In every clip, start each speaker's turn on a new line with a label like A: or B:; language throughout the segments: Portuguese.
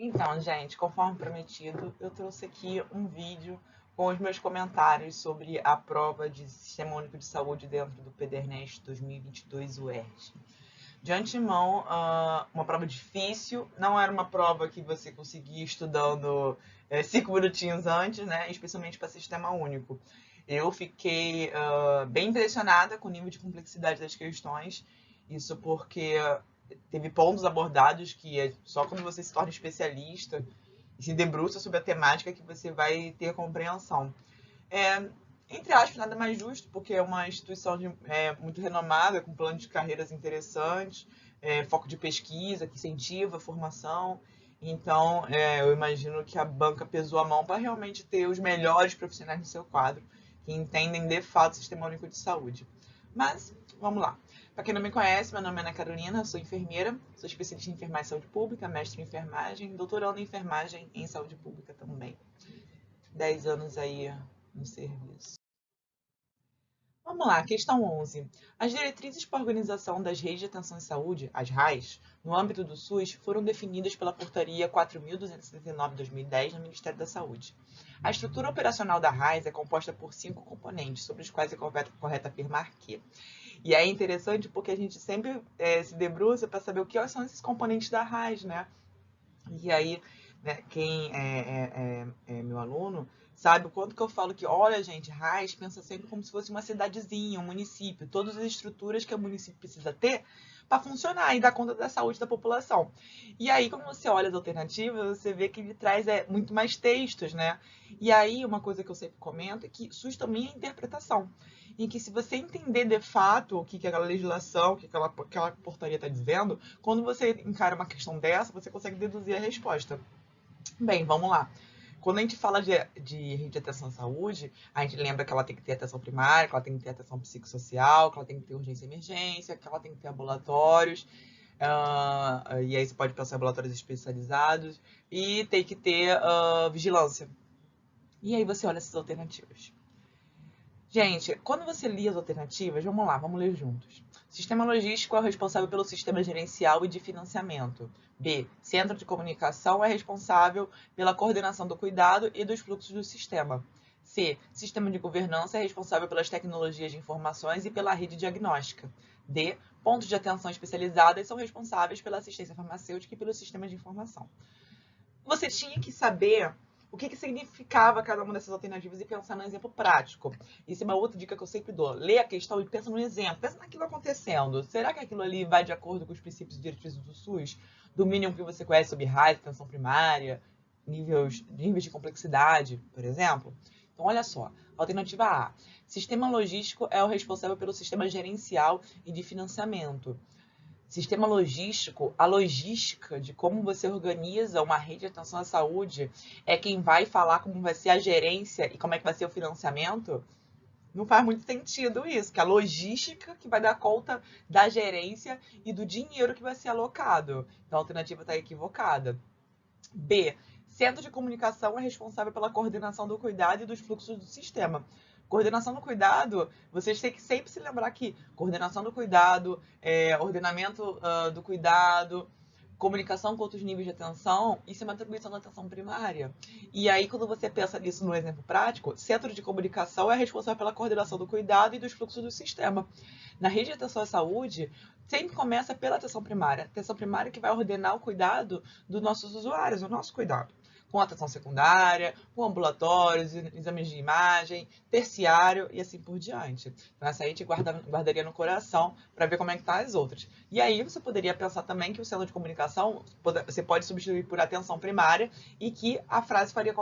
A: Então, gente, conforme prometido, eu trouxe aqui um vídeo com os meus comentários sobre a prova de Sistema Único de Saúde dentro do PDERNEST 2022 UERJ. De antemão, uma prova difícil, não era uma prova que você conseguia estudando 5 minutinhos antes, né? Especialmente para Sistema Único. Eu fiquei bem impressionada com o nível de complexidade das questões, isso porque teve pontos abordados que é só quando você se torna especialista e se debruça sobre a temática que você vai ter compreensão. Entre aspas, nada mais justo, porque é uma instituição muito renomada, com planos de carreiras interessantes, foco de pesquisa, que incentiva a formação. Então, eu imagino que a banca pesou a mão para realmente ter os melhores profissionais no seu quadro, que entendem de fato o Sistema Único de Saúde. Mas, vamos lá. Para quem não me conhece, meu nome é Ana Carolina, sou enfermeira, sou especialista em enfermagem e saúde pública, mestre em enfermagem, doutorando em enfermagem em saúde pública também. 10 anos aí no serviço. Vamos lá, questão 11. As diretrizes para a organização das redes de atenção em saúde, as RAIs, no âmbito do SUS, foram definidas pela Portaria 4.279/2010 do Ministério da Saúde. A estrutura operacional da RAIs é composta por 5 componentes, sobre os quais é correto afirmar que. E é interessante porque a gente sempre se debruça para saber o que são esses componentes da RAIs, né? E aí, né, quem é meu aluno sabe o quanto que eu falo que, olha, gente, RAIS pensa sempre como se fosse uma cidadezinha, um município, todas as estruturas que o município precisa ter para funcionar e dar conta da saúde da população. E aí, quando você olha as alternativas, você vê que ele traz muito mais textos, né? E aí, uma coisa que eu sempre comento é que SUS também é interpretação. Em que se você entender de fato o que aquela legislação, o que aquela portaria está dizendo, quando você encara uma questão dessa, você consegue deduzir a resposta. Bem, vamos lá. Quando a gente fala de rede de atenção à saúde, a gente lembra que ela tem que ter atenção primária, que ela tem que ter atenção psicossocial, que ela tem que ter urgência e emergência, que ela tem que ter ambulatórios, e aí você pode pensar em ambulatórios especializados, e tem que ter vigilância. E aí você olha essas alternativas. Gente, quando você lia as alternativas, vamos lá, vamos ler juntos. Sistema logístico é o responsável pelo sistema gerencial e de financiamento. B. Centro de comunicação é responsável pela coordenação do cuidado e dos fluxos do sistema. C. Sistema de governança é responsável pelas tecnologias de informações e pela rede diagnóstica. D. Pontos de atenção especializadas são responsáveis pela assistência farmacêutica e pelo sistema de informação. Você tinha que saber o que significava cada uma dessas alternativas e pensar no exemplo prático. Isso é uma outra dica que eu sempre dou. Lê a questão e pensa no exemplo. Pensa naquilo acontecendo. Será que aquilo ali vai de acordo com os princípios e diretrizes do SUS? Do mínimo que você conhece sobre RAIS, atenção primária, níveis de complexidade, por exemplo? Então, olha só. Alternativa A. Sistema logístico é o responsável pelo sistema gerencial e de financiamento. Sistema logístico, a logística de como você organiza uma rede de atenção à saúde é quem vai falar como vai ser a gerência e como é que vai ser o financiamento? Não faz muito sentido isso, que a logística que vai dar conta da gerência e do dinheiro que vai ser alocado. Então a alternativa está equivocada. B. Centro de comunicação é responsável pela coordenação do cuidado e dos fluxos do sistema. Coordenação do cuidado, vocês têm que sempre se lembrar que coordenação do cuidado, ordenamento do cuidado, comunicação com outros níveis de atenção, isso é uma atribuição da atenção primária. E aí, quando você pensa nisso no exemplo prático, centro de comunicação é responsável pela coordenação do cuidado e dos fluxos do sistema. Na rede de atenção à saúde, sempre começa pela atenção primária. Atenção primária que vai ordenar o cuidado dos nossos usuários, o nosso cuidado. Com atenção secundária, com ambulatórios, exames de imagem, terciário e assim por diante. Então, essa aí a gente guardaria no coração para ver como é que tá as outras. E aí você poderia pensar também que o centro de comunicação você pode substituir por atenção primária e que a frase faria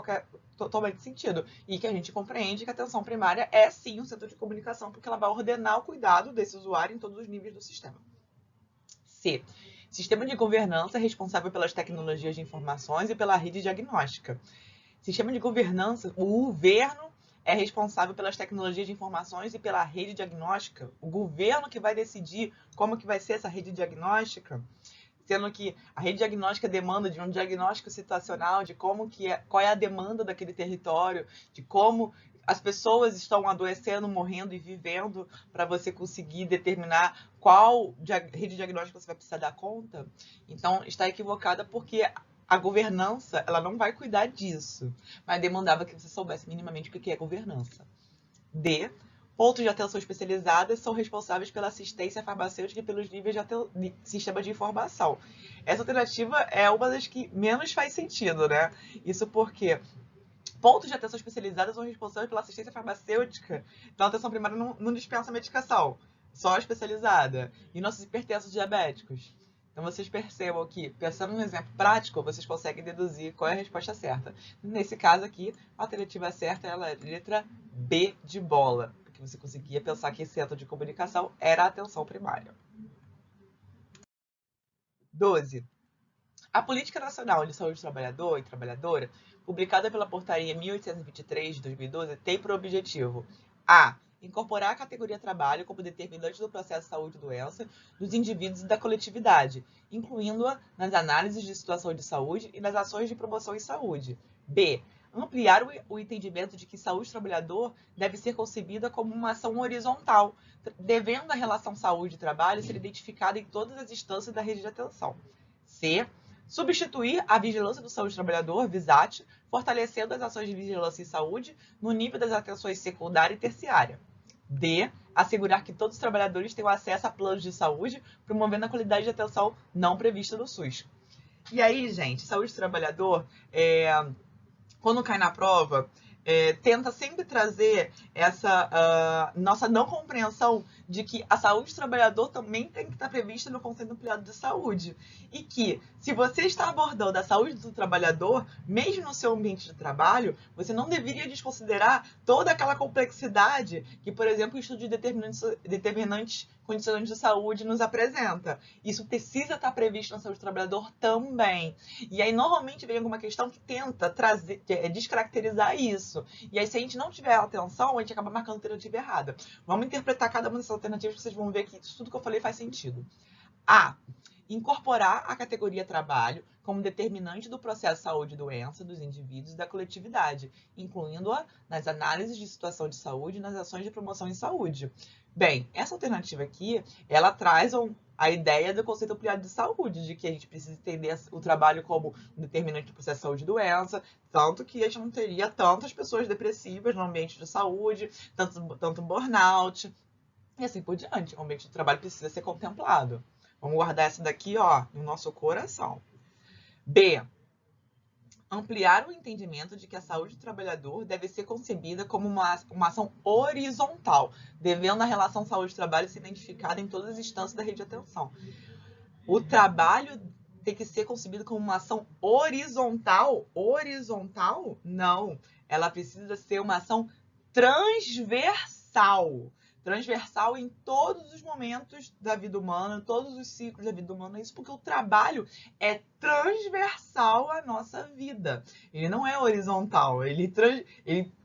A: totalmente sentido. E que a gente compreende que a atenção primária é sim um centro de comunicação, porque ela vai ordenar o cuidado desse usuário em todos os níveis do sistema. C. Sistema de governança é responsável pelas tecnologias de informações e pela rede diagnóstica. Sistema de governança, o governo é responsável pelas tecnologias de informações e pela rede diagnóstica. O governo que vai decidir como que vai ser essa rede diagnóstica, sendo que a rede diagnóstica demanda de um diagnóstico situacional, de qual é a demanda daquele território, de como as pessoas estão adoecendo, morrendo e vivendo, para você conseguir determinar qual rede diagnóstica você vai precisar dar conta. Então, está equivocada porque a governança, ela não vai cuidar disso, mas demandava que você soubesse minimamente o que é governança. D. Pontos de atenção especializadas são responsáveis pela assistência farmacêutica e pelos níveis de sistema de informação. Essa alternativa é uma das que menos faz sentido, né? Isso porque pontos de atenção especializadas são responsáveis pela assistência farmacêutica. Então, a atenção primária não dispensa medicação, só especializada. E nossos hipertensos diabéticos. Então, vocês percebam que, pensando no exemplo prático, vocês conseguem deduzir qual é a resposta certa. Nesse caso aqui, a alternativa certa é a letra B de bola, porque você conseguia pensar que esse centro de comunicação era a atenção primária. 12. A Política Nacional de Saúde do Trabalhador e Trabalhadora, publicada pela Portaria 1823 de 2012, tem por objetivo a. Incorporar a categoria trabalho como determinante do processo de saúde e doença dos indivíduos e da coletividade, incluindo-a nas análises de situação de saúde e nas ações de promoção em saúde. B. Ampliar o entendimento de que saúde do trabalhador deve ser concebida como uma ação horizontal, devendo a relação saúde e trabalho ser identificada em todas as instâncias da rede de atenção. C. Substituir a vigilância do saúde do trabalhador, VISAT, fortalecendo as ações de vigilância em saúde no nível das atenções secundária e terciária. D. Assegurar que todos os trabalhadores tenham acesso a planos de saúde, promovendo a qualidade de atenção não prevista no SUS. E aí, gente, saúde do trabalhador, quando cai na prova, tenta sempre trazer essa nossa não compreensão de que a saúde do trabalhador também tem que estar prevista no Conselho Ampliado de Saúde. E que, se você está abordando a saúde do trabalhador, mesmo no seu ambiente de trabalho, você não deveria desconsiderar toda aquela complexidade que, por exemplo, o estudo de determinantes condicionantes de saúde nos apresenta. Isso precisa estar previsto na saúde do trabalhador também. E aí, normalmente, vem alguma questão que tenta descaracterizar isso. E aí, se a gente não tiver atenção, a gente acaba marcando a alternativa errada. Vamos interpretar cada uma dessas alternativas, que vocês vão ver que tudo que eu falei faz sentido. A. Incorporar a categoria trabalho como determinante do processo de saúde e doença dos indivíduos e da coletividade, incluindo-a nas análises de situação de saúde e nas ações de promoção em saúde. Bem, essa alternativa aqui, ela traz a ideia do conceito ampliado de saúde, de que a gente precisa entender o trabalho como um determinante do processo de saúde e doença, tanto que a gente não teria tantas pessoas depressivas no ambiente de saúde, tanto burnout, e assim por diante. O ambiente de trabalho precisa ser contemplado. Vamos guardar essa daqui, ó, no nosso coração. B. Ampliar o entendimento de que a saúde do trabalhador deve ser concebida como uma ação horizontal, devendo a relação saúde-trabalho ser identificada em todas as instâncias da rede de atenção. O trabalho tem que ser concebido como uma ação horizontal? Horizontal? Não. Ela precisa ser uma ação transversal. Transversal em todos os momentos da vida humana, todos os ciclos da vida humana. Isso porque o trabalho é transversal à nossa vida. Ele não é horizontal, ele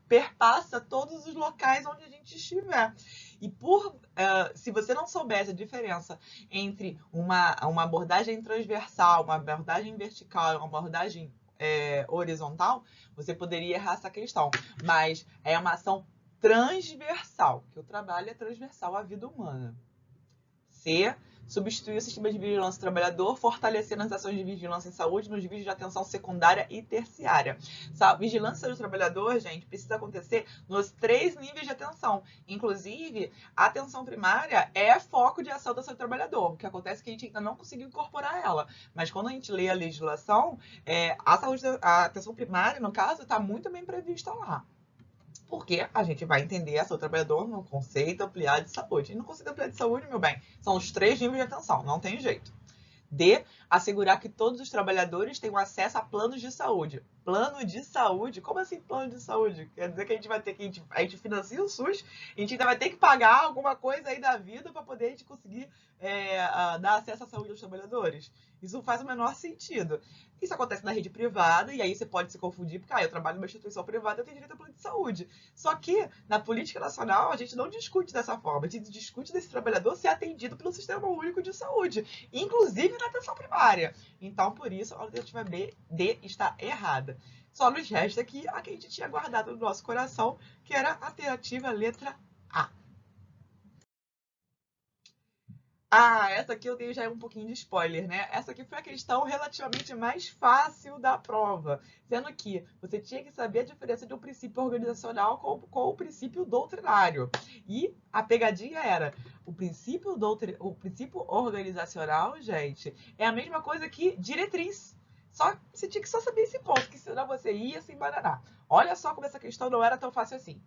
A: perpassa todos os locais onde a gente estiver. E se você não soubesse a diferença entre uma abordagem transversal, uma abordagem vertical, uma abordagem horizontal, você poderia errar essa questão. Mas é uma ação transversal, que o trabalho é transversal à vida humana. C. Substituir o sistema de vigilância do trabalhador, fortalecendo as ações de vigilância em saúde nos níveis de atenção secundária e terciária. Vigilância do trabalhador, gente, precisa acontecer nos 3 níveis de atenção. Inclusive, a atenção primária é foco de ação da saúde do trabalhador. O que acontece é que a gente ainda não conseguiu incorporar ela. Mas quando a gente lê a legislação, a atenção primária, no caso, está muito bem prevista lá. Porque a gente vai entender a saúde do trabalhador no conceito ampliado de saúde. E no conceito ampliado de saúde, meu bem, são os 3 níveis de atenção, não tem jeito. D. Assegurar que todos os trabalhadores tenham acesso a planos de saúde. Plano de saúde? Como assim plano de saúde? Quer dizer que a gente vai ter que... A gente financia o SUS, a gente ainda vai ter que pagar alguma coisa aí da vida para poder a gente conseguir dar acesso à saúde aos trabalhadores? Isso faz o menor sentido. Isso acontece na rede privada, e aí você pode se confundir, porque eu trabalho numa instituição privada e eu tenho direito a plano de saúde. Só que, na política nacional, a gente não discute dessa forma. A gente discute desse trabalhador ser atendido pelo Sistema Único de Saúde, inclusive na atenção primária. Então, por isso, a alternativa D está errada. Só nos resta aqui a que a gente tinha guardado no nosso coração, que era a alternativa letra A. Ah, essa aqui eu dei já um pouquinho de spoiler, né? Essa aqui foi a questão relativamente mais fácil da prova, sendo que você tinha que saber a diferença de um princípio organizacional com o princípio doutrinário. E a pegadinha era, o princípio organizacional, gente, é a mesma coisa que diretriz. Só você tinha que só saber esse ponto, que senão você ia se embananar. Olha só como essa questão não era tão fácil assim.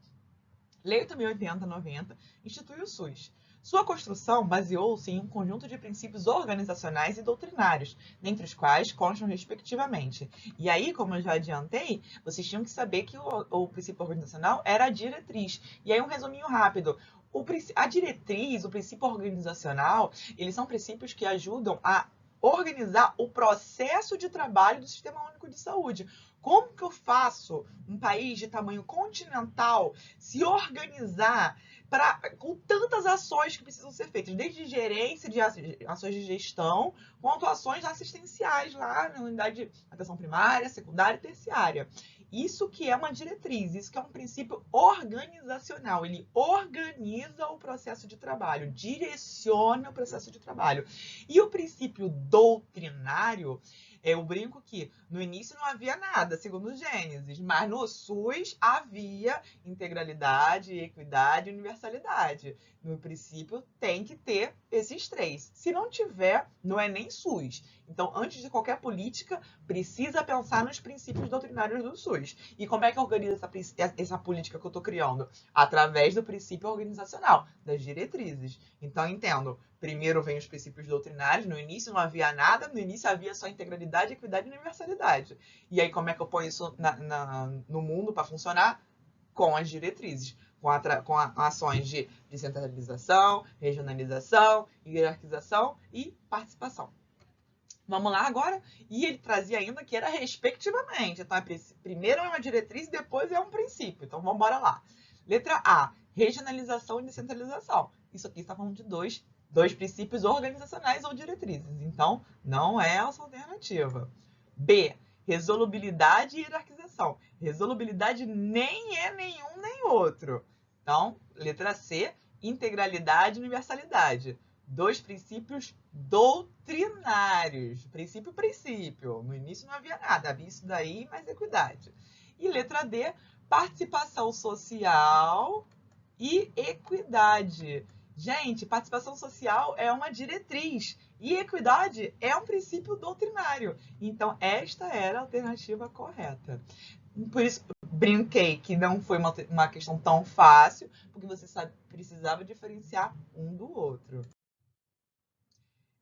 A: Lei 8.080/90 institui o SUS. Sua construção baseou-se em um conjunto de princípios organizacionais e doutrinários, dentre os quais constam respectivamente. E aí, como eu já adiantei, vocês tinham que saber que o princípio organizacional era a diretriz. E aí, um resuminho rápido. A diretriz, o princípio organizacional, eles são princípios que ajudam a organizar o processo de trabalho do Sistema Único de Saúde. Como que eu faço um país de tamanho continental se organizar com tantas ações que precisam ser feitas, desde gerência de ações de gestão, quanto ações assistenciais lá na unidade de atenção primária, secundária e terciária. Isso que é uma diretriz, isso que é um princípio organizacional. Ele organiza o processo de trabalho, direciona o processo de trabalho. E o princípio doutrinário, eu brinco que no início não havia nada, segundo Gênesis, mas no SUS havia integralidade, equidade e universalidade. No princípio tem que ter esses três. Se não tiver, não é nem SUS. Então, antes de qualquer política, precisa pensar nos princípios doutrinários do SUS. E como é que organiza essa política que eu estou criando? Através do princípio organizacional, das diretrizes. Então, entendo. Primeiro vem os princípios doutrinários, no início não havia nada, no início havia só integralidade, equidade e universalidade. E aí como é que eu ponho isso no mundo para funcionar? Com as diretrizes, com ações de descentralização, regionalização, hierarquização e participação. Vamos lá agora? E ele trazia ainda que era respectivamente. Então, primeiro é uma diretriz e depois é um princípio. Então, vamos embora lá. Letra A, regionalização e descentralização. Isso aqui está falando de dois princípios organizacionais ou diretrizes. Então, não é essa alternativa. B, resolubilidade e hierarquização. Resolubilidade nem é nenhum nem outro. Então, letra C, integralidade e universalidade. Dois princípios doutrinários. Princípio. No início não havia nada, havia isso daí, mais equidade. E letra D, participação social e equidade. Gente, participação social é uma diretriz e equidade é um princípio doutrinário. Então, esta era a alternativa correta. Por isso, brinquei que não foi uma questão tão fácil, porque você precisava diferenciar um do outro.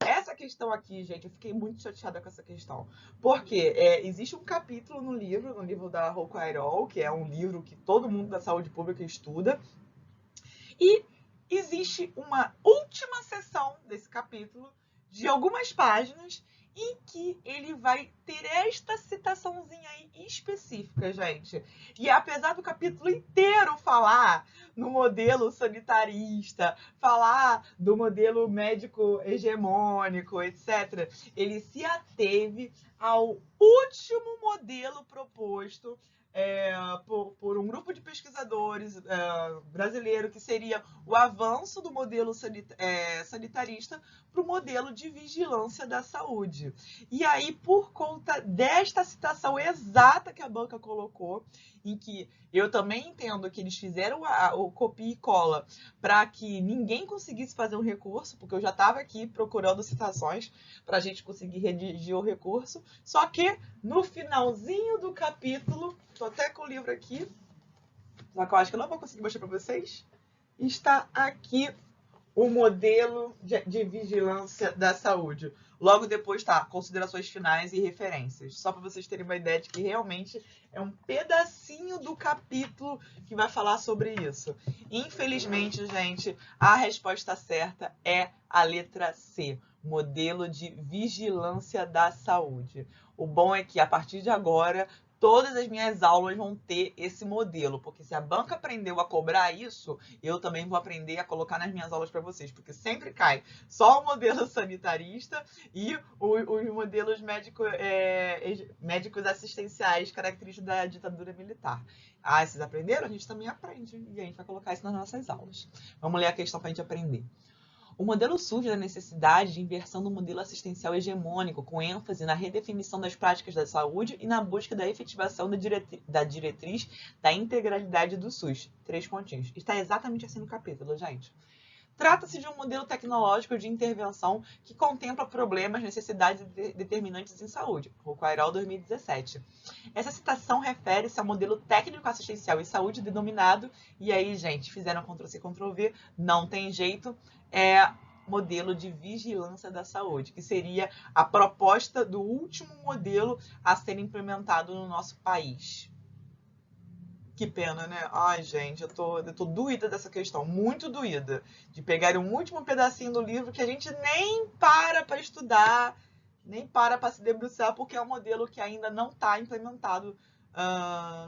A: Essa questão aqui, gente, eu fiquei muito chateada com essa questão. Porque existe um capítulo no livro da Rocco Airol, que é um livro que todo mundo da saúde pública estuda, e existe uma última seção desse capítulo, de algumas páginas, em que ele vai ter esta citaçãozinha aí específica, gente. E apesar do capítulo inteiro falar no modelo sanitarista, falar do modelo médico hegemônico, etc., ele se ateve ao último modelo proposto por um grupo de pesquisadores brasileiro, que seria o avanço do modelo sanitarista para o modelo de vigilância da saúde. E aí, por conta desta citação exata que a banca colocou, em que eu também entendo que eles fizeram o copia e cola para que ninguém conseguisse fazer um recurso, porque eu já estava aqui procurando citações para a gente conseguir redigir o recurso, só que no finalzinho do capítulo, estou até com o livro aqui, só que eu acho que eu não vou conseguir mostrar para vocês, está aqui o modelo de vigilância da saúde. Logo depois tá, considerações finais e referências. Só para vocês terem uma ideia de que realmente é um pedacinho do capítulo que vai falar sobre isso. Infelizmente, gente, a resposta certa é a letra C. Modelo de vigilância da saúde. O bom é que, a partir de agora, todas as minhas aulas vão ter esse modelo, porque se a banca aprendeu a cobrar isso, eu também vou aprender a colocar nas minhas aulas para vocês, porque sempre cai só o modelo sanitarista e os modelos médicos assistenciais característicos da ditadura militar. Ah, vocês aprenderam? A gente também aprende, e a gente vai colocar isso nas nossas aulas. Vamos ler a questão para a gente aprender. O modelo surge da necessidade de inversão do modelo assistencial hegemônico, com ênfase na redefinição das práticas da saúde e na busca da efetivação da diretriz da integralidade do SUS. 3 pontinhos. Está exatamente assim no capítulo, gente. Trata-se de um modelo tecnológico de intervenção que contempla problemas, necessidades e determinantes em saúde, Rocairol 2017. Essa citação refere-se ao modelo técnico-assistencial em saúde denominado, e aí, gente, fizeram Ctrl+C, Ctrl+V, não tem jeito, modelo de vigilância da saúde, que seria a proposta do último modelo a ser implementado no nosso país. Que pena, né? Ai, gente, eu tô doída dessa questão, muito doída, de pegar um último pedacinho do livro que a gente nem para estudar, nem para se debruçar, porque é um modelo que ainda não está implementado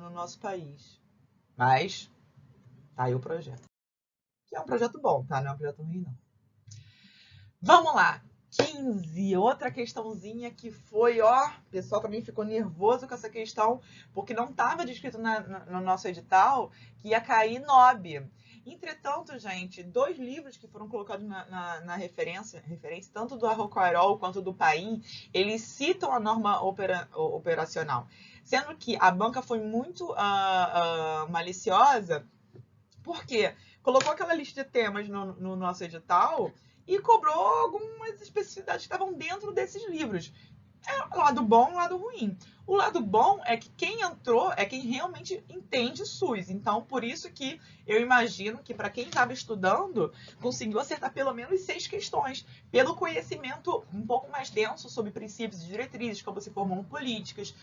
A: no nosso país. Mas tá aí o projeto. Que é um projeto bom, tá? Não é um projeto ruim, não. Vamos lá. 15, outra questãozinha que foi, ó, o pessoal também ficou nervoso com essa questão, porque não estava descrito no nosso edital que ia cair NOB. Entretanto, gente, 2 livros que foram colocados na referência, tanto do Rocairol quanto do Paim, eles citam a norma operacional. Sendo que a banca foi muito maliciosa, porque colocou aquela lista de temas no nosso edital e cobrou algumas especificidades que estavam dentro desses livros. É o lado bom e o lado ruim. O lado bom é que quem entrou é quem realmente entende SUS. Então, por isso que eu imagino que para quem estava estudando, conseguiu acertar pelo menos 6 questões. Pelo conhecimento um pouco mais denso sobre princípios e diretrizes, como se formam políticas,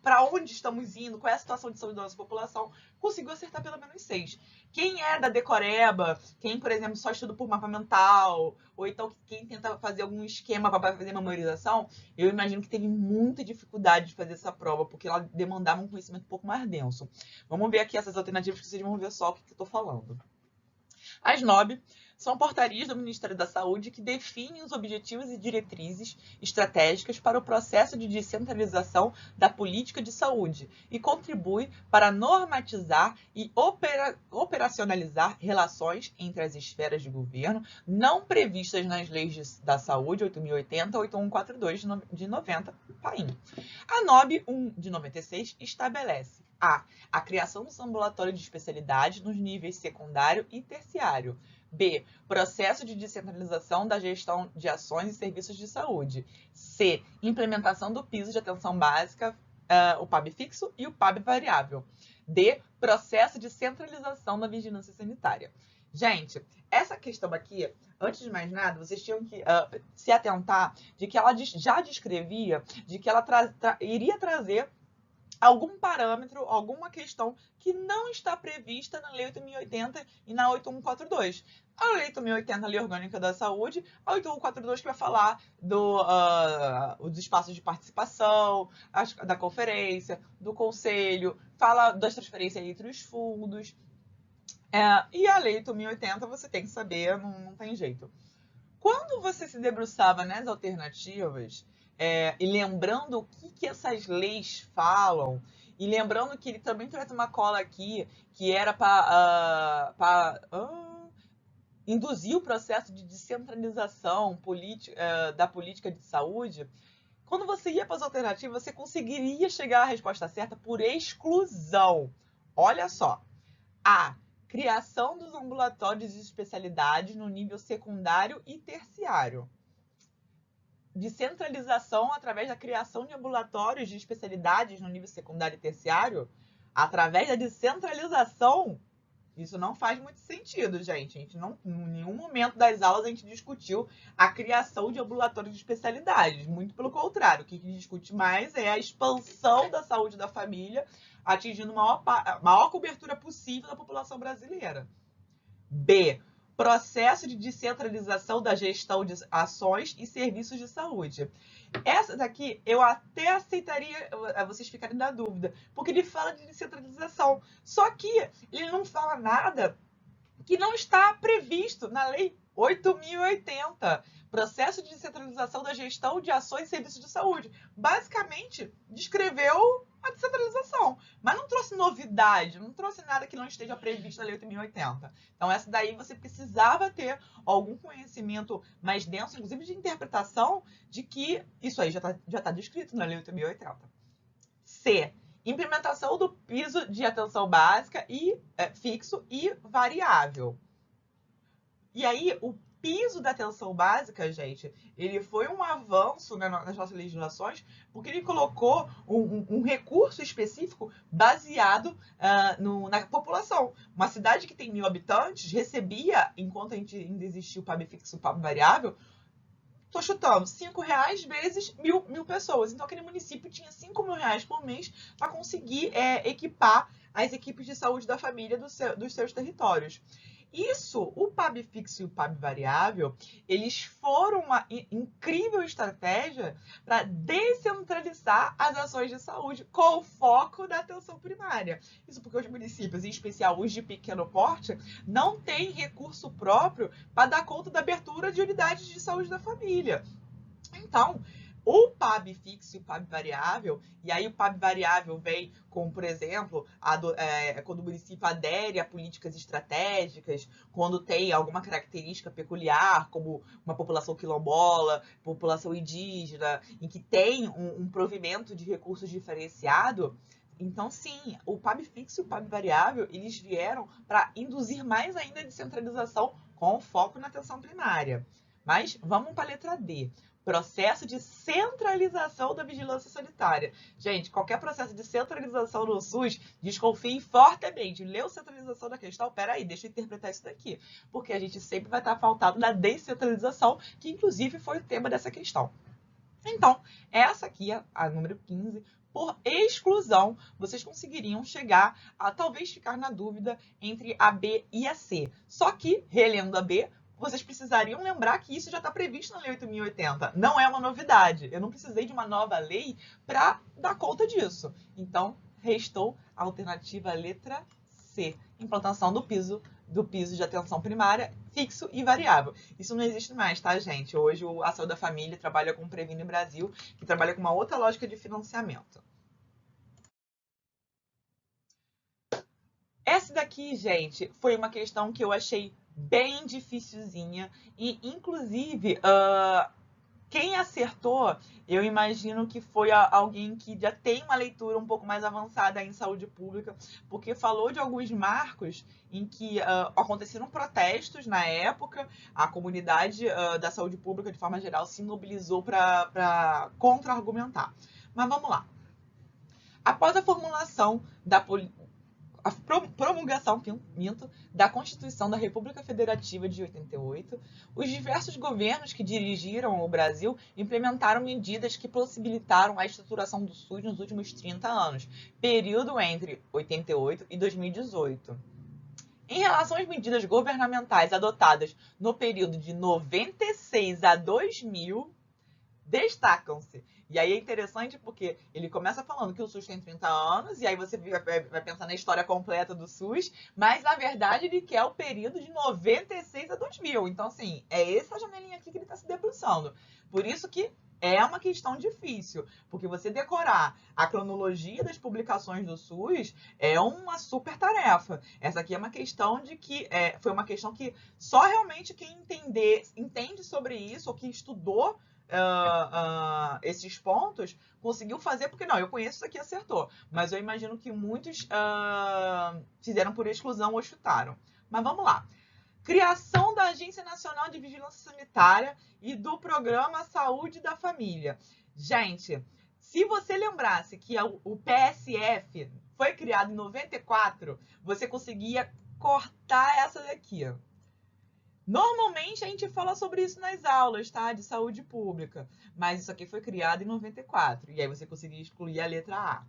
A: para onde estamos indo, qual é a situação de saúde da nossa população, conseguiu acertar pelo menos 6. Quem é da decoreba, quem, por exemplo, só estuda por mapa mental, ou então quem tenta fazer algum esquema para fazer memorização, eu imagino que teve muita dificuldade de fazer essa prova, porque ela demandava um conhecimento um pouco mais denso. Vamos ver aqui essas alternativas, que vocês vão ver só o que eu estou falando. As NOB são portarias do Ministério da Saúde que definem os objetivos e diretrizes estratégicas para o processo de descentralização da política de saúde e contribui para normatizar e operacionalizar relações entre as esferas de governo não previstas nas leis da saúde 8.080 e 8142 de 90, PAIM. A NOB 1 de 96 estabelece a criação dos ambulatórios de especialidade nos níveis secundário e terciário. B. Processo de descentralização da gestão de ações e serviços de saúde. C. Implementação do piso de atenção básica, o PAB fixo e o PAB variável. D. Processo de centralização da vigilância sanitária. Gente, essa questão aqui, antes de mais nada, vocês tinham que se atentar de que ela já descrevia, de que ela iria trazer algum parâmetro, alguma questão que não está prevista na Lei 8.080 e na 8142. A Lei 8.080, a Lei Orgânica da Saúde, a 8142 que vai falar dos espaços de participação, da conferência, do conselho, fala das transferências entre os fundos. E a Lei 8.080 você tem que saber, não tem jeito. Quando você se debruçava nas alternativas, e lembrando o que essas leis falam, e lembrando que ele também traz uma cola aqui, que era para induzir o processo de descentralização da política de saúde, quando você ia para as alternativas, você conseguiria chegar à resposta certa por exclusão. Olha só. A. Criação dos ambulatórios de especialidades no nível secundário e terciário. Descentralização através da criação de ambulatórios de especialidades no nível secundário e terciário, através da descentralização. Isso não faz muito sentido, gente. Em nenhum momento das aulas a gente discutiu a criação de ambulatórios de especialidades. Muito pelo contrário, o que a gente discute mais é a expansão da saúde da família, atingindo a maior cobertura possível da população brasileira. B. Processo de descentralização da gestão de ações e serviços de saúde. Essa daqui eu até aceitaria vocês ficarem na dúvida, porque ele fala de descentralização. Só que ele não fala nada que não está previsto na Lei 8.080. Processo de descentralização da gestão de ações e serviços de saúde. Basicamente, descreveu a descentralização. Mas não trouxe novidade, não trouxe nada que não esteja previsto na Lei 8.080. Então, essa daí você precisava ter algum conhecimento mais denso, inclusive de interpretação, de que isso aí já tá descrito na Lei 8.080. C. Implementação do piso de atenção básica e fixo e variável. E aí, o piso da atenção básica, gente, ele foi um avanço nas nossas legislações, porque ele colocou um recurso específico baseado na população. Uma cidade que tem 1.000 habitantes recebia, enquanto ainda existia o PAB fixo e o PAB variável, tô chutando, R$5 vezes mil pessoas. Então, aquele município tinha R$5.000 por mês para conseguir equipar as equipes de saúde da família dos seus territórios. Isso, o PAB fixo e o PAB variável, eles foram uma incrível estratégia para descentralizar as ações de saúde com foco na atenção primária. Isso porque os municípios, em especial os de pequeno porte, não têm recurso próprio para dar conta da abertura de unidades de saúde da família. Então, o PAB fixo e o PAB variável, e aí o PAB variável vem com, por exemplo, quando o município adere a políticas estratégicas, quando tem alguma característica peculiar, como uma população quilombola, população indígena, em que tem um provimento de recursos diferenciado. Então, sim, o PAB fixo e o PAB variável, eles vieram para induzir mais ainda a descentralização com foco na atenção primária. Mas vamos para a letra D. Processo de centralização da vigilância sanitária. Gente, qualquer processo de centralização no SUS, desconfiem fortemente. Leu centralização da questão? Peraí, deixa eu interpretar isso daqui. Porque a gente sempre vai estar pautado na descentralização, que inclusive foi o tema dessa questão. Então, essa aqui, a número 15, por exclusão, vocês conseguiriam chegar a talvez ficar na dúvida entre a B e a C. Só que, relendo a B, vocês precisariam lembrar que isso já está previsto na Lei 8.080. Não é uma novidade. Eu não precisei de uma nova lei para dar conta disso. Então, restou a alternativa letra C. Implantação do piso de atenção primária fixo e variável. Isso não existe mais, tá, gente? Hoje a Saúde da Família trabalha com o Previne Brasil, que trabalha com uma outra lógica de financiamento. Essa daqui, gente, foi uma questão que eu achei bem dificilzinha e, inclusive, quem acertou, eu imagino que foi alguém que já tem uma leitura um pouco mais avançada em saúde pública, porque falou de alguns marcos em que aconteceram protestos na época, a comunidade da saúde pública, de forma geral, se mobilizou para contra-argumentar. Mas vamos lá. Após a formulação a promulgação da Constituição da República Federativa de 88, os diversos governos que dirigiram o Brasil implementaram medidas que possibilitaram a estruturação do SUS nos últimos 30 anos, período entre 88 e 2018. Em relação às medidas governamentais adotadas no período de 96 a 2000, destacam-se. E aí é interessante porque ele começa falando que o SUS tem 30 anos, e aí você vai pensar na história completa do SUS, mas na verdade ele quer o período de 96 a 2000. Então, assim, é essa janelinha aqui que ele está se debruçando. Por isso que é uma questão difícil, porque você decorar a cronologia das publicações do SUS é uma super tarefa. Essa aqui é uma questão de que foi uma questão que só realmente quem entende sobre isso, ou que estudou esses pontos, conseguiu fazer, porque não, eu conheço isso aqui, acertou. Mas eu imagino que muitos fizeram por exclusão ou chutaram. Mas vamos lá. Criação da Agência Nacional de Vigilância Sanitária e do Programa Saúde da Família. Gente, se você lembrasse que o PSF foi criado em 94, você conseguia cortar essa daqui. Normalmente a gente fala sobre isso nas aulas, tá? De saúde pública. Mas isso aqui foi criado em 94. E aí você conseguiu excluir a letra A.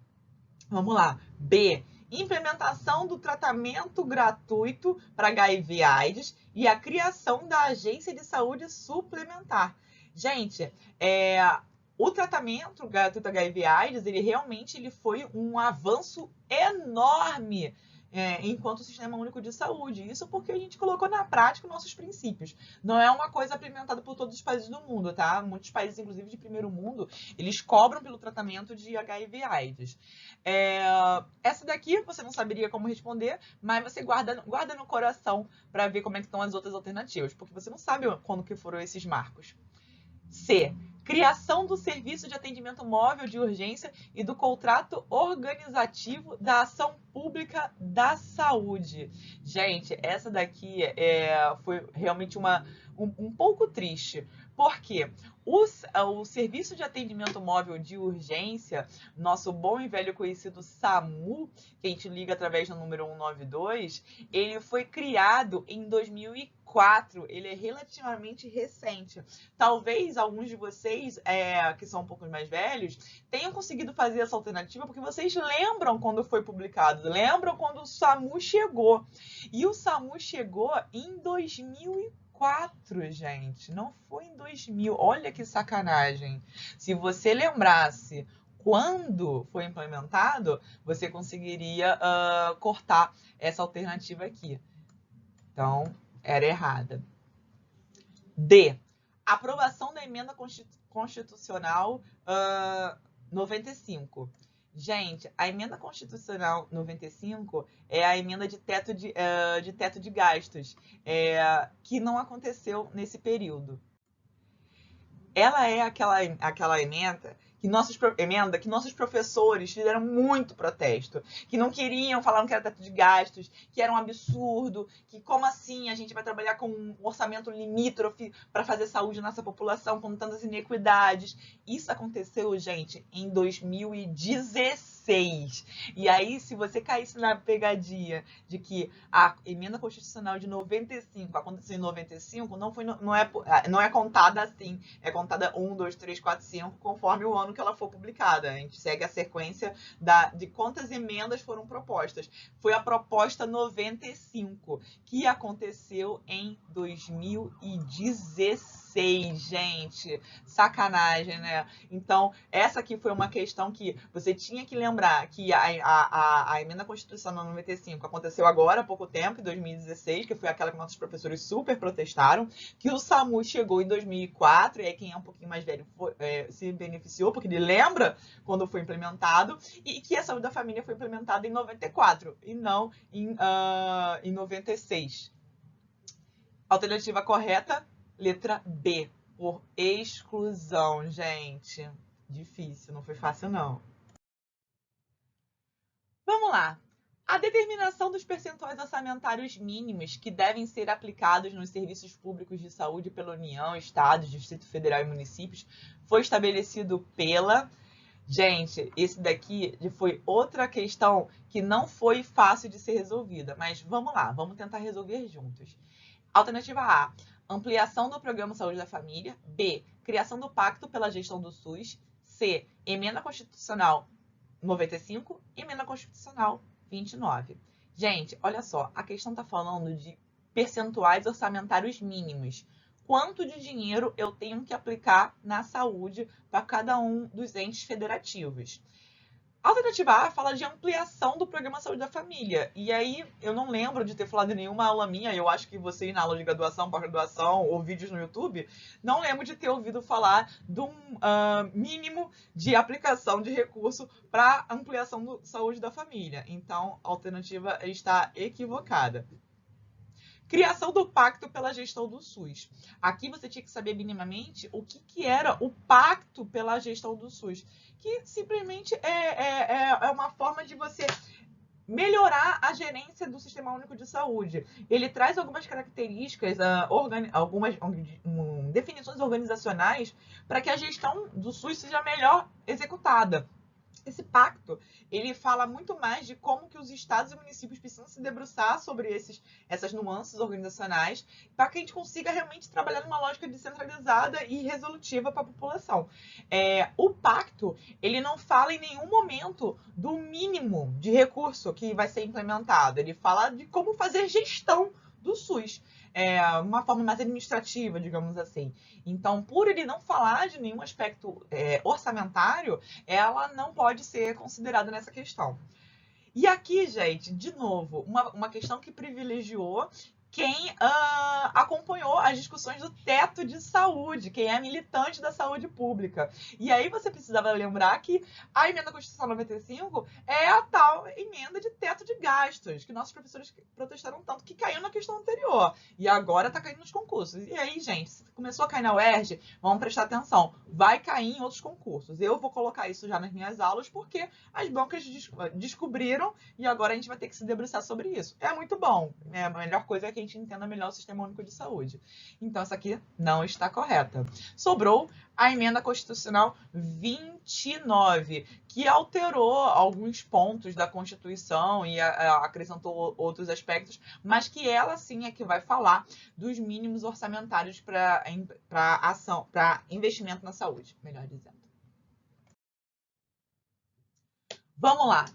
A: Vamos lá. B. Implementação do tratamento gratuito para HIV/AIDS e a criação da Agência de Saúde Suplementar. Gente, o tratamento gratuito HIV/AIDS, ele realmente foi um avanço enorme enquanto Sistema Único de Saúde. Isso porque a gente colocou na prática nossos princípios. Não é uma coisa implementada por todos os países do mundo, tá? Muitos países, inclusive de primeiro mundo, eles cobram pelo tratamento de HIV/AIDS. Essa daqui você não saberia como responder, mas você guarda no coração para ver como é que estão as outras alternativas, porque você não sabe quando que foram esses marcos. C. Criação do serviço de atendimento móvel de urgência e do contrato organizativo da ação pública da saúde. Gente, essa daqui foi realmente um pouco triste. Por quê? O serviço de atendimento móvel de urgência, nosso bom e velho conhecido SAMU, que a gente liga através do número 192, ele foi criado em 2004. Ele é relativamente recente. Talvez alguns de vocês, que são um pouco mais velhos, tenham conseguido fazer essa alternativa porque vocês lembram quando foi publicado, lembram quando o SAMU chegou. E o SAMU chegou em 2004, gente, não foi em 2000. Olha que sacanagem. Se você lembrasse quando foi implementado, você conseguiria cortar essa alternativa aqui. Então, era errada. D. Aprovação da emenda constitucional 95. Gente, a emenda constitucional 95 é a emenda de teto de gastos, que não aconteceu nesse período. Ela é aquela emenda que nossos professores fizeram muito protesto, que não queriam, falaram que era teto de gastos, que era um absurdo, que como assim a gente vai trabalhar com um orçamento limítrofe para fazer saúde na nossa população com tantas inequidades. Isso aconteceu, gente, em 2016. E aí, se você caísse na pegadinha de que a emenda constitucional de 95 aconteceu em 95, não é contada assim, é contada 1, 2, 3, 4, 5, conforme o ano que ela for publicada. A gente segue a sequência de quantas emendas foram propostas. Foi a proposta 95, que aconteceu em 2016. Gente, sacanagem, né? Então, essa aqui foi uma questão que você tinha que lembrar que a emenda constitucional 95 aconteceu agora há pouco tempo, em 2016, que foi aquela que nossos professores super protestaram, que o SAMU chegou em 2004, e aí quem é um pouquinho mais velho se beneficiou, porque ele lembra quando foi implementado, e que a saúde da família foi implementada em 94, e não em 96. Alternativa correta, letra B, por exclusão, gente. Difícil, não foi fácil, não. Vamos lá. A determinação dos percentuais orçamentários mínimos que devem ser aplicados nos serviços públicos de saúde pela União, Estados, Distrito Federal e municípios foi estabelecido pela... Gente, esse daqui foi outra questão que não foi fácil de ser resolvida, mas vamos lá, vamos tentar resolver juntos. Alternativa A, ampliação do Programa Saúde da Família. B, criação do Pacto pela Gestão do SUS. C, Emenda Constitucional 95, Emenda Constitucional 29. Gente, olha só, a questão está falando de percentuais orçamentários mínimos. Quanto de dinheiro eu tenho que aplicar na saúde para cada um dos entes federativos? A alternativa A fala de ampliação do Programa Saúde da Família. E aí, eu não lembro de ter falado em nenhuma aula minha, eu acho que vocês na aula de graduação, pós-graduação ou vídeos no YouTube, não lembro de ter ouvido falar de um mínimo de aplicação de recurso para ampliação da saúde da família. Então, a alternativa está equivocada. Criação do Pacto pela Gestão do SUS. Aqui você tinha que saber minimamente o que era o Pacto pela Gestão do SUS, que simplesmente é uma forma de você melhorar a gerência do Sistema Único de Saúde. Ele traz algumas características, algumas definições organizacionais para que a gestão do SUS seja melhor executada. Esse pacto, ele fala muito mais de como que os estados e municípios precisam se debruçar sobre essas nuances organizacionais para que a gente consiga realmente trabalhar numa lógica descentralizada e resolutiva para a população. O pacto, ele não fala em nenhum momento do mínimo de recurso que vai ser implementado. Ele fala de como fazer gestão do SUS. Uma forma mais administrativa, digamos assim. Então, por ele não falar de nenhum aspecto orçamentário, ela não pode ser considerada nessa questão. E aqui, gente, de novo, uma questão que privilegiou quem acompanhou as discussões do teto de saúde, quem é militante da saúde pública. E aí você precisava lembrar que a emenda constitucional 95 é a tal emenda de teto de gastos, que nossos professores protestaram tanto que caiu na questão anterior. E agora está caindo nos concursos. E aí, gente, se começou a cair na UERJ, vamos prestar atenção, vai cair em outros concursos. Eu vou colocar isso já nas minhas aulas, porque as bancas descobriram e agora a gente vai ter que se debruçar sobre isso. É muito bom, né? A melhor coisa é que a gente entenda melhor o Sistema Único de Saúde. Então, essa aqui não está correta. Sobrou a emenda constitucional 29, que alterou alguns pontos da Constituição e acrescentou outros aspectos, mas que ela sim é que vai falar dos mínimos orçamentários para investimento na saúde, melhor dizendo. Vamos lá.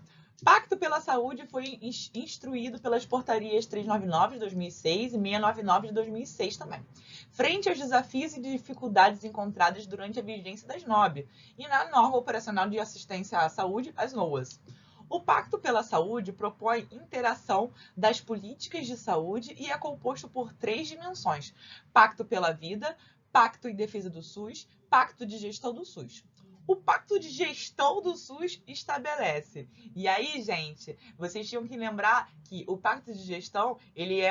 A: Pacto pela Saúde foi instruído pelas portarias 399 de 2006 e 699 de 2006 também, frente aos desafios e dificuldades encontradas durante a vigência das NOB e na Norma Operacional de Assistência à Saúde, as NOAS. O Pacto pela Saúde propõe interação das políticas de saúde e é composto por 3 dimensões: Pacto pela Vida, Pacto em Defesa do SUS, Pacto de Gestão do SUS. O Pacto de Gestão do SUS estabelece. E aí, gente, vocês tinham que lembrar que o Pacto de Gestão, ele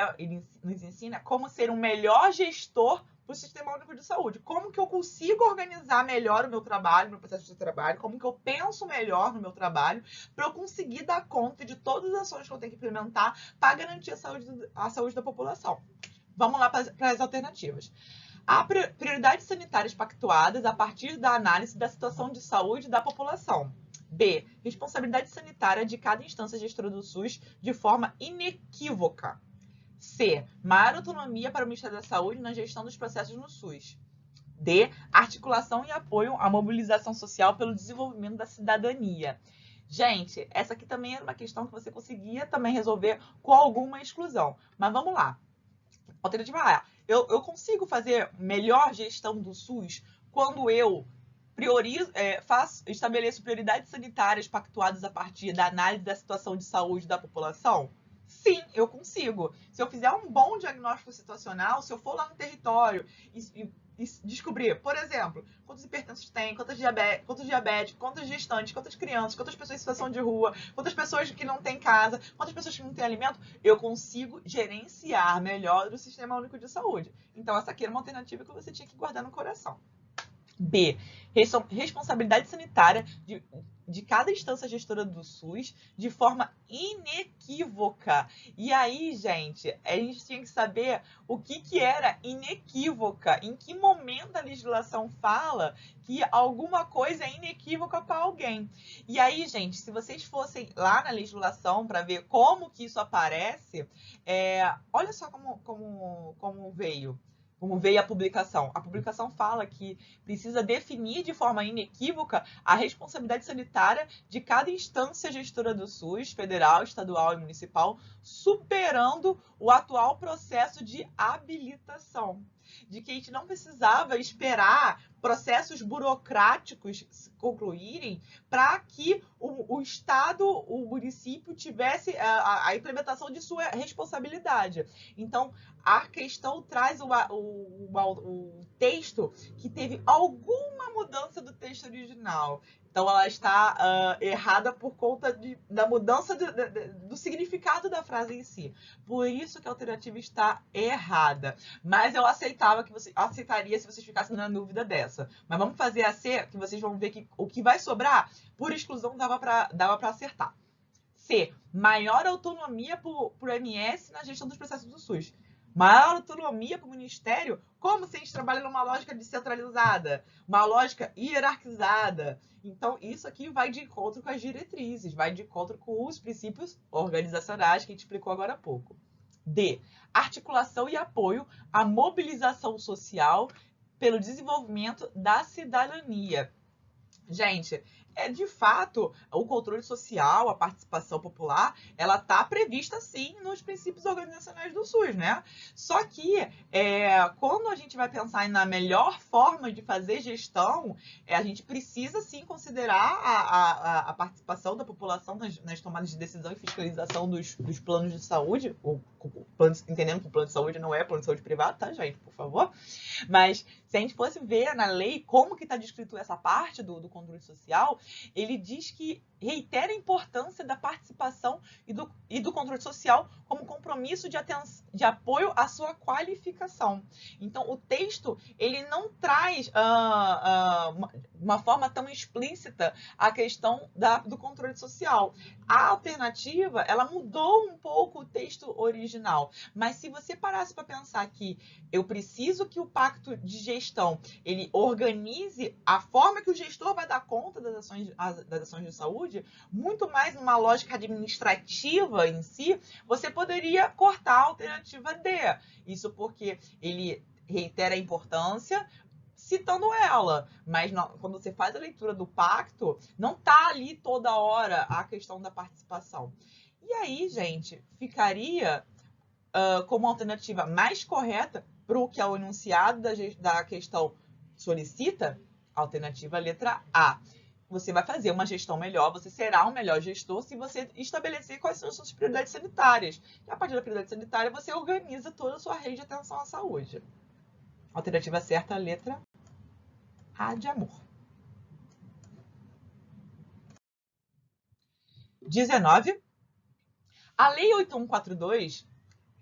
A: nos ensina como ser um melhor gestor para o Sistema Único de Saúde. Como que eu consigo organizar melhor o meu trabalho, meu processo de trabalho, como que eu penso melhor no meu trabalho, para eu conseguir dar conta de todas as ações que eu tenho que implementar para garantir a saúde da população. Vamos lá para as alternativas. Há prioridades sanitárias pactuadas a partir da análise da situação de saúde da população. B. Responsabilidade sanitária de cada instância gestora do SUS de forma inequívoca. C. Maior autonomia para o Ministério da Saúde na gestão dos processos no SUS. D. Articulação e apoio à mobilização social pelo desenvolvimento da cidadania. Gente, essa aqui também era uma questão que você conseguia também resolver com alguma exclusão. Mas vamos lá. Alternativa A. Eu consigo fazer melhor gestão do SUS quando eu estabeleço prioridades sanitárias pactuadas a partir da análise da situação de saúde da população? Sim, eu consigo. Se eu fizer um bom diagnóstico situacional, se eu for lá no território e descobrir, por exemplo, quantos hipertensos tem, quantos diabéticos, quantas gestantes, quantas crianças, quantas pessoas em situação de rua, quantas pessoas que não têm casa, quantas pessoas que não têm alimento, eu consigo gerenciar melhor o Sistema Único de Saúde. Então, essa aqui era uma alternativa que você tinha que guardar no coração. B. Responsabilidade sanitária de cada instância gestora do SUS de forma inequívoca. E aí, gente, a gente tinha que saber o que era inequívoca, em que momento a legislação fala que alguma coisa é inequívoca para alguém. E aí, gente, se vocês fossem lá na legislação para ver como que isso aparece, olha só como veio. Como veio a publicação. A publicação fala que precisa definir de forma inequívoca a responsabilidade sanitária de cada instância gestora do SUS, federal, estadual e municipal, superando o atual processo de habilitação. De que a gente não precisava esperar processos burocráticos se concluírem para que o Estado, o município, tivesse a implementação de sua responsabilidade. Então, a questão traz o texto que teve alguma mudança do texto original. Então, ela está errada por conta da mudança do significado da frase em si. Por isso que a alternativa está errada. Mas eu aceitaria se vocês ficassem na dúvida dessa. Mas vamos fazer a C, que vocês vão ver que o que vai sobrar, por exclusão, dava para acertar. C. Maior autonomia para o MS na gestão dos processos do SUS. Maior autonomia para o Ministério? Como se a gente trabalha numa lógica descentralizada, uma lógica hierarquizada. Então, isso aqui vai de encontro com as diretrizes, vai de encontro com os princípios organizacionais que a gente explicou agora há pouco. D. Articulação e apoio à mobilização social pelo desenvolvimento da cidadania. Gente, de fato, o controle social, a participação popular, ela está prevista, sim, nos princípios organizacionais do SUS, né? Só que, quando a gente vai pensar na melhor forma de fazer gestão, a gente precisa, sim, considerar a participação da população nas tomadas de decisão e fiscalização dos planos de saúde, entendendo que o plano de saúde não é plano de saúde privado, tá, gente? Por favor. Mas, se a gente fosse ver na lei como que está descrito essa parte do controle social, ele diz que reitera a importância da participação e do controle social como compromisso de apoio à sua qualificação. Então, o texto ele não traz uma forma tão explícita a questão do controle social. A alternativa, ela mudou um pouco o texto original, mas se você parasse para pensar que eu preciso que o pacto de gestão ele organize a forma que o gestor vai dar conta das ações de saúde, muito mais numa lógica administrativa em si, você poderia cortar a alternativa D. Isso porque ele reitera a importância, citando ela, mas não, quando você faz a leitura do pacto, não está ali toda hora a questão da participação. E aí, gente, ficaria como alternativa mais correta para o que é o enunciado da questão solicita, alternativa letra A. Você vai fazer uma gestão melhor, você será um melhor gestor se você estabelecer quais são as suas prioridades sanitárias. E a partir da prioridade sanitária, você organiza toda a sua rede de atenção à saúde. Alternativa certa, letra A de amor. 19. A Lei 8142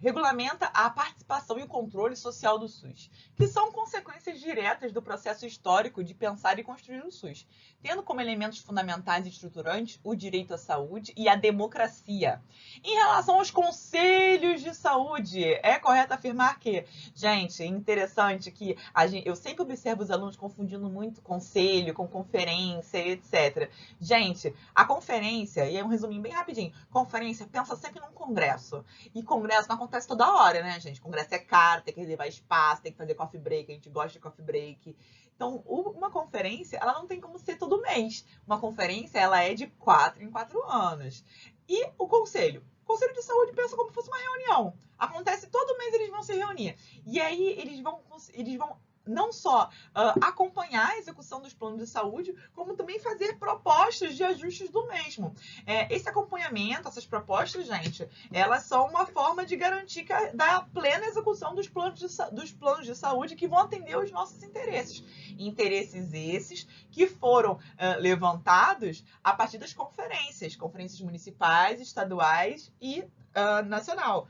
A: regulamenta a participação e o controle social do SUS, que são consequências diretas do processo histórico de pensar e construir o SUS, tendo como elementos fundamentais e estruturantes o direito à saúde e a democracia. Em relação aos conselhos de saúde, é correto afirmar que, gente, é interessante que eu sempre observo os alunos confundindo muito conselho com conferência, etc. Gente, a conferência, e é um resuminho bem rapidinho, conferência pensa sempre num congresso, e congresso não acontece toda hora, né, gente? Congresso é caro, tem que reservar espaço, tem que fazer coffee break, a gente gosta de coffee break. Então, uma conferência, ela não tem como ser todo mês. Uma conferência, ela é de 4 em 4 anos. E o conselho? O Conselho de Saúde pensa como se fosse uma reunião. Acontece todo mês, eles vão se reunir. E aí, eles vão não só acompanhar a execução dos planos de saúde, como também fazer propostas de ajustes do mesmo. Esse acompanhamento, essas propostas, gente, elas são uma forma de garantir da plena execução dos planos de saúde que vão atender os nossos interesses. Interesses esses que foram levantados a partir das conferências municipais, estaduais e nacional.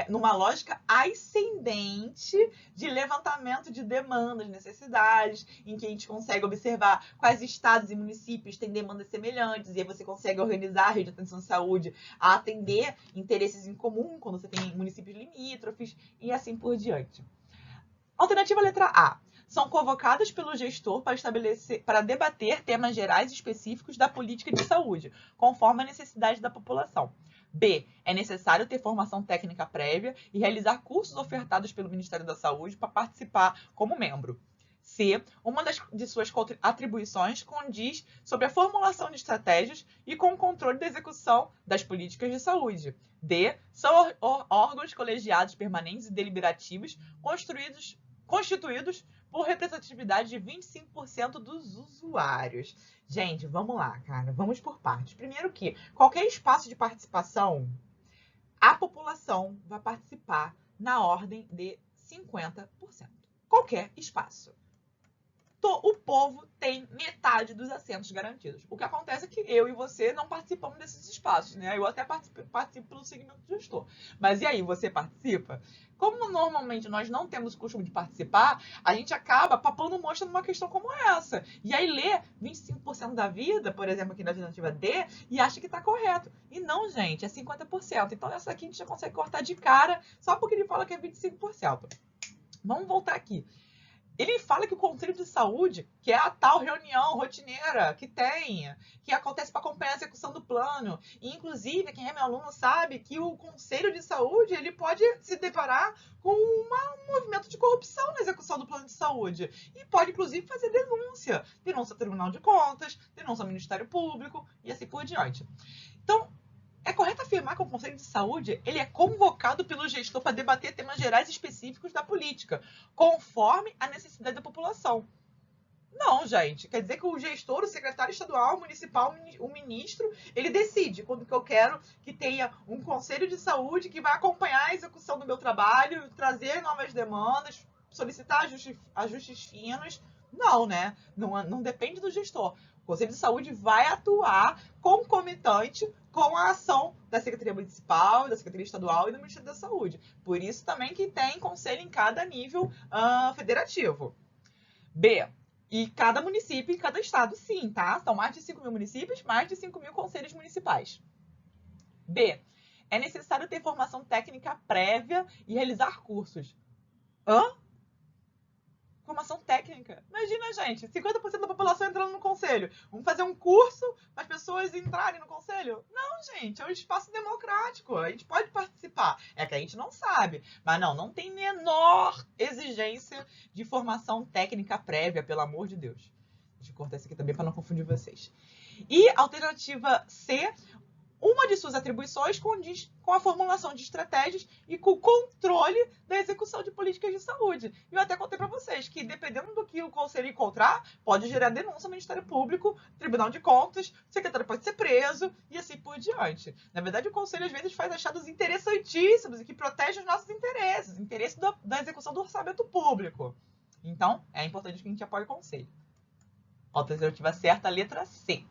A: Numa lógica ascendente de levantamento de demandas, necessidades, em que a gente consegue observar quais estados e municípios têm demandas semelhantes, e aí você consegue organizar a rede de atenção à saúde a atender interesses em comum, quando você tem municípios limítrofes, e assim por diante. Alternativa letra A. São convocadas pelo gestor para debater temas gerais e específicos da política de saúde, conforme a necessidade da população. B. É necessário ter formação técnica prévia e realizar cursos ofertados pelo Ministério da Saúde para participar como membro. C. Uma de suas atribuições condiz sobre a formulação de estratégias e com o controle da execução das políticas de saúde. D. São órgãos colegiados permanentes e deliberativos constituídos por representatividade de 25% dos usuários. Gente, vamos lá, cara. Vamos por partes. Primeiro que qualquer espaço de participação, a população vai participar na ordem de 50%. Qualquer espaço. O povo tem metade dos assentos garantidos. O que acontece é que eu e você não participamos desses espaços, né? Eu até participo pelo segmento do gestor. Mas e aí, você participa? Como normalmente nós não temos o costume de participar, a gente acaba papando mostra numa questão como essa. E aí lê 25% da vida, por exemplo, aqui na alternativa D, e acha que está correto. E não, gente, é 50%. Então essa aqui a gente já consegue cortar de cara só porque ele fala que é 25%. Vamos voltar aqui. ele fala que o Conselho de Saúde, que é a tal reunião rotineira que acontece para acompanhar a execução do plano, e inclusive, quem é meu aluno sabe que o Conselho de Saúde ele pode se deparar com um movimento de corrupção na execução do plano de saúde, e pode, inclusive, fazer denúncia ao Tribunal de Contas, denúncia ao Ministério Público, e assim por diante. Então, é correto afirmar que o Conselho de Saúde ele é convocado pelo gestor para debater temas gerais específicos da política, conforme a necessidade da população. Não, gente. Quer dizer que o gestor, o secretário estadual, municipal, o ministro, ele decide quando que eu quero que tenha um conselho de saúde que vai acompanhar a execução do meu trabalho, trazer novas demandas, solicitar ajustes finos. Não, né? Não depende do gestor. O Conselho de Saúde vai atuar concomitante com a ação da Secretaria Municipal, da Secretaria Estadual e do Ministério da Saúde. Por isso também que tem conselho em cada nível federativo. B. E cada município e cada estado, sim, tá? São mais de 5 mil municípios, mais de 5 mil conselhos municipais. B. É necessário ter formação técnica prévia e realizar cursos. Hã? Formação técnica. Imagina, gente, 50% da população entrando no conselho. Vamos fazer um curso para as pessoas entrarem no conselho? Não, gente, é um espaço democrático. A gente pode participar. É que a gente não sabe. Mas não tem menor exigência de formação técnica prévia, pelo amor de Deus. Deixa eu cortar isso aqui também para não confundir vocês. E alternativa C, uma de suas atribuições condiz com a formulação de estratégias e com o controle da execução de políticas de saúde. E eu até contei para vocês que, dependendo do que o conselho encontrar, pode gerar denúncia ao Ministério Público, Tribunal de Contas, o secretário pode ser preso e assim por diante. Na verdade, o conselho às vezes faz achados interessantíssimos e que protegem os nossos interesses, interesse da execução do orçamento público. Então, é importante que a gente apoie o conselho. Alternativa certa, letra C.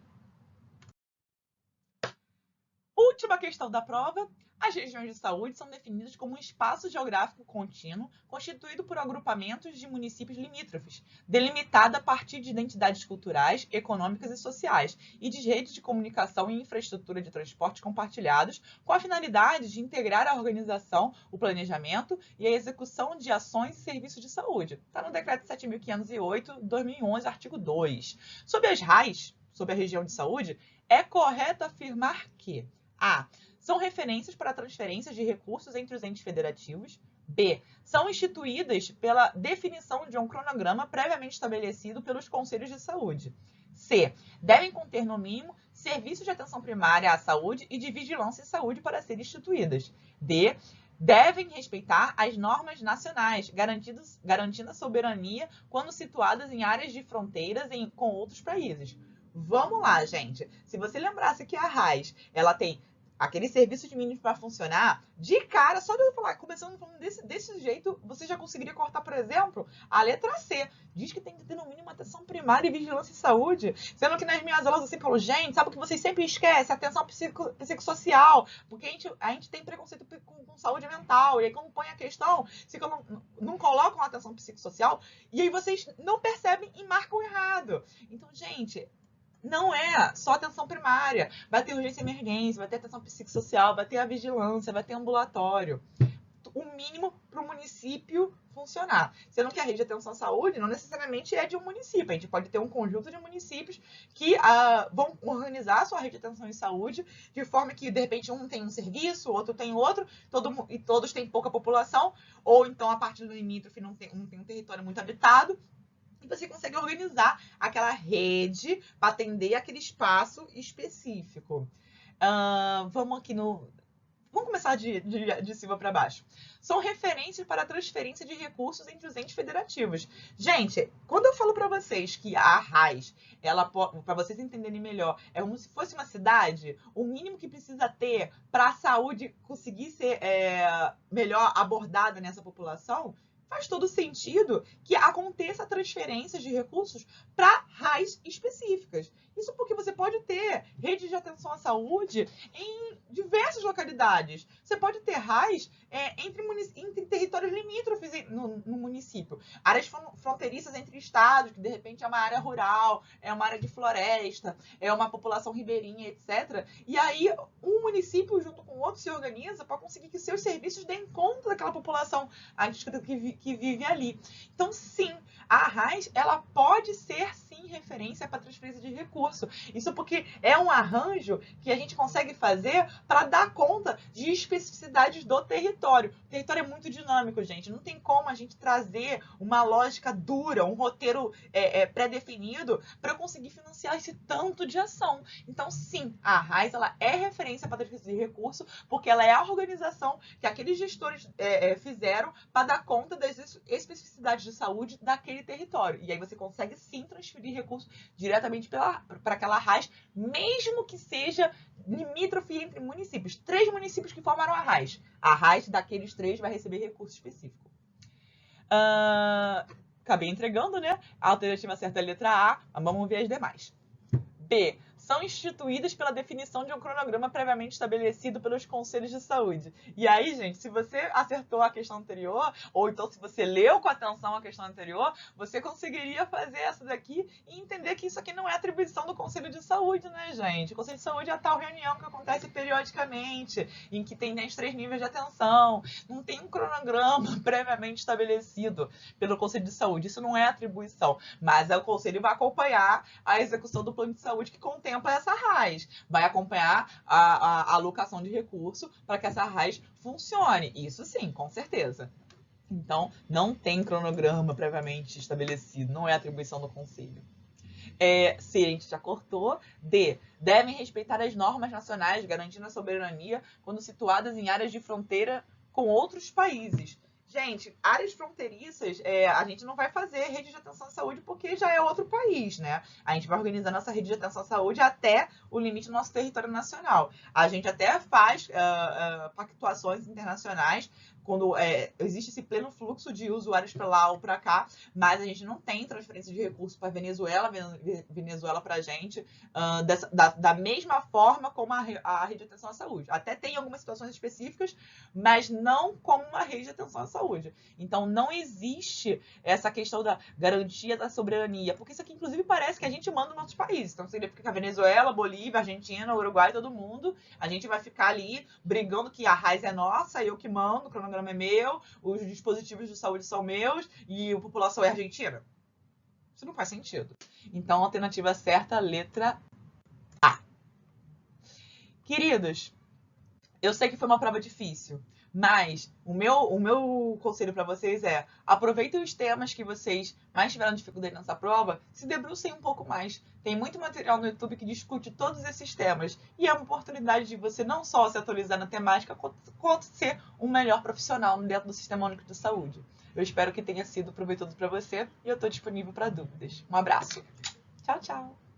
A: Última questão da prova. As regiões de saúde são definidas como um espaço geográfico contínuo constituído por agrupamentos de municípios limítrofes, delimitado a partir de identidades culturais, econômicas e sociais e de redes de comunicação e infraestrutura de transporte compartilhados, com a finalidade de integrar a organização, o planejamento e a execução de ações e serviços de saúde. Está no Decreto 7.508/2011, artigo 2. Sobre as RAIs, sobre a região de saúde, é correto afirmar que A. São referências para transferências de recursos entre os entes federativos. B. São instituídas pela definição de um cronograma previamente estabelecido pelos conselhos de saúde. C. Devem conter, no mínimo, serviços de atenção primária à saúde e de vigilância em saúde para serem instituídas. D. Devem respeitar as normas nacionais, garantindo a soberania quando situadas em áreas de fronteiras com outros países. Vamos lá, gente. Se você lembrasse que a RAIS, ela tem aquele serviço de mínimo para funcionar, de cara, só de eu falar, começando falando desse jeito, você já conseguiria cortar, por exemplo, a letra C. Diz que tem que ter, no mínimo, atenção primária e vigilância em saúde. Sendo que nas minhas aulas eu sempre falo, gente, sabe o que vocês sempre esquecem? Atenção psicossocial. Porque a gente tem preconceito com saúde mental. E aí, quando põe a questão, se não colocam a atenção psicossocial, e aí vocês não percebem e marcam errado. Então, gente, não é só atenção primária. Vai ter urgência e emergência, vai ter atenção psicossocial, vai ter a vigilância, vai ter ambulatório. O mínimo para o município funcionar. Sendo que a rede de atenção à saúde não necessariamente é de um município. A gente pode ter um conjunto de municípios que vão organizar a sua rede de atenção em saúde de forma que, de repente, um tem um serviço, o outro tem outro, e todos têm pouca população, ou então a parte do limítrofe não tem um território muito habitado. E você consegue organizar aquela rede para atender aquele espaço específico. Vamos começar de cima para baixo. São referências para a transferência de recursos entre os entes federativos. Gente, quando eu falo para vocês que a RAIS, para vocês entenderem melhor, é como se fosse uma cidade, o mínimo que precisa ter para a saúde conseguir ser melhor abordada nessa população, faz todo sentido que aconteça transferências de recursos para RAIs específicas. Isso porque você pode ter redes de atenção à saúde em diversas localidades. Você pode ter RAIs entre territórios limítrofes no município. Áreas fronteiriças entre estados, que de repente é uma área rural, é uma área de floresta, é uma população ribeirinha, etc. E aí um município junto com outro se organiza para conseguir que seus serviços deem conta daquela população que vive ali. Então, sim, a RAIs, ela pode ser, sim, referência para transferência de recurso. Isso porque é um arranjo que a gente consegue fazer para dar conta de especificidades do território. O território é muito dinâmico, gente. Não tem como a gente trazer uma lógica dura, um roteiro pré-definido para conseguir financiar esse tanto de ação. Então, sim, a RAIs, ela é referência para transferência de recurso porque ela é a organização que aqueles gestores fizeram para dar conta das especificidades de saúde daquele território. E aí você consegue, sim, transferir recursos diretamente para aquela RAIs, mesmo que seja limítrofe entre municípios. 3 municípios que formaram a RAIs. A RAIs daqueles 3 vai receber recurso específico. Acabei entregando, né? A alternativa certa é a letra A. Vamos ver as demais. B. São instituídas pela definição de um cronograma previamente estabelecido pelos conselhos de saúde. E aí, gente, se você acertou a questão anterior, ou então se você leu com atenção a questão anterior, você conseguiria fazer essa daqui e entender que isso aqui não é atribuição do Conselho de Saúde, né, gente? O Conselho de Saúde é a tal reunião que acontece periodicamente, em que tem os 3 níveis de atenção. Não tem um cronograma previamente estabelecido pelo Conselho de Saúde. Isso não é atribuição, mas o Conselho vai acompanhar a execução do plano de saúde que contempla essa RAIs, vai acompanhar a alocação de recurso para que essa RAIs funcione. Isso sim, com certeza. Então, não tem cronograma previamente estabelecido, não é atribuição do Conselho. C, a gente já cortou. D, devem respeitar as normas nacionais garantindo a soberania quando situadas em áreas de fronteira com outros países. Gente, áreas fronteiriças, a gente não vai fazer rede de atenção à saúde porque já é outro país, né? A gente vai organizar nossa rede de atenção à saúde até o limite do nosso território nacional. A gente até faz pactuações internacionais quando existe esse pleno fluxo de usuários para lá ou para cá, mas a gente não tem transferência de recursos para Venezuela para a gente, da mesma forma como a rede de atenção à saúde. Até tem algumas situações específicas, mas não como uma rede de atenção à saúde. Então, não existe essa questão da garantia da soberania, porque isso aqui, inclusive, parece que a gente manda em outros países. Então, significa que a Venezuela, Bolívia, Argentina, Uruguai, todo mundo, a gente vai ficar ali brigando que a RAIs é nossa, eu que mando, o cronograma é meu, os dispositivos de saúde são meus e a população é argentina. Isso não faz sentido. Então, a alternativa certa, letra A. Queridos, eu sei que foi uma prova difícil, mas o meu conselho para vocês é: aproveitem os temas que vocês mais tiveram dificuldade nessa prova, se debrucem um pouco mais. Tem muito material no YouTube que discute todos esses temas e é uma oportunidade de você não só se atualizar na temática, quanto ser um melhor profissional dentro do Sistema Único de Saúde. Eu espero que tenha sido proveitoso para você e eu estou disponível para dúvidas. Um abraço. Tchau, tchau.